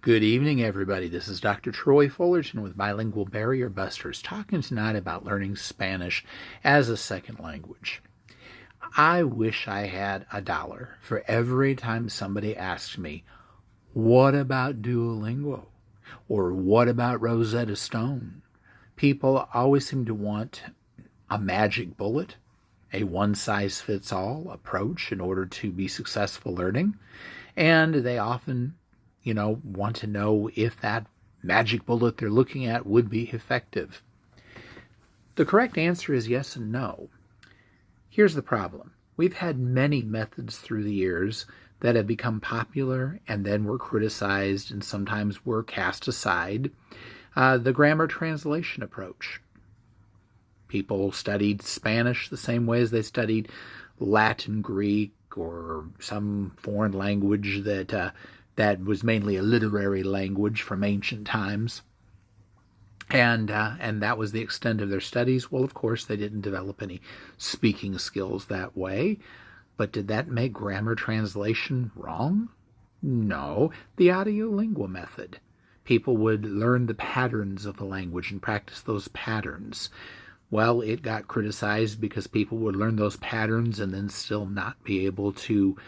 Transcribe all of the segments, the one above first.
Good evening, everybody. This is Dr. Troy Fullerton with Bilingual Barrier Busters, talking tonight about learning Spanish as a second language. I wish I had $1 for every time somebody asks me, what about Duolingo? Or what about Rosetta Stone? People always seem to want a magic bullet, a one-size-fits-all approach in order to be successful learning. And they often want to know if that magic bullet they're looking at would be effective. The correct answer is yes and no. Here's the problem. We've had many methods through the years that have become popular and then were criticized and sometimes were cast aside. The grammar translation approach. People studied Spanish the same way as they studied Latin, Greek, or some foreign language that was mainly a literary language from ancient times. And that was the extent of their studies. Well, of course, they didn't develop any speaking skills that way. But did that make grammar translation wrong? No. The audiolingua method. People would learn the patterns of the language and practice those patterns. Well, it got criticized because people would learn those patterns and then still not be able to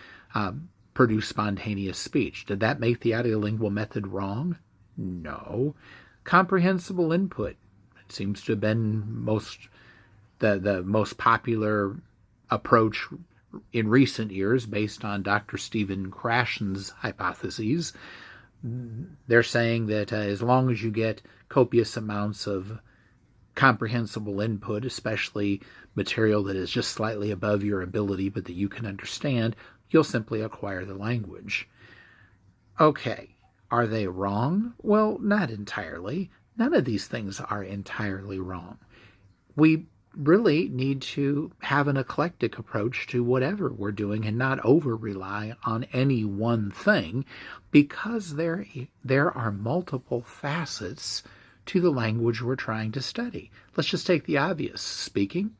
produce spontaneous speech. Did that make the audiolingual method wrong? No. Comprehensible input. It seems to have been the most popular approach in recent years based on Dr. Stephen Krashen's hypotheses. They're saying that as long as you get copious amounts of comprehensible input, especially material that is just slightly above your ability but that you can understand, you'll simply acquire the language. Okay, are they wrong? Well, not entirely. None of these things are entirely wrong. We really need to have an eclectic approach to whatever we're doing and not over-rely on any one thing, because there are multiple facets to the language we're trying to study. Let's just take the obvious: speaking,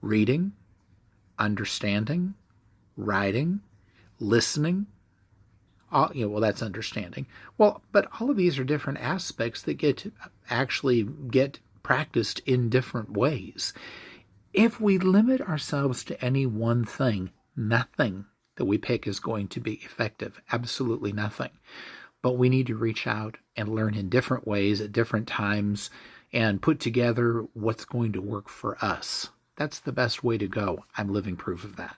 reading, understanding, writing, listening. Well, that's understanding. Well, but all of these are different aspects that get practiced in different ways. If we limit ourselves to any one thing, nothing that we pick is going to be effective. Absolutely nothing. But we need to reach out and learn in different ways at different times and put together what's going to work for us. That's the best way to go. I'm living proof of that.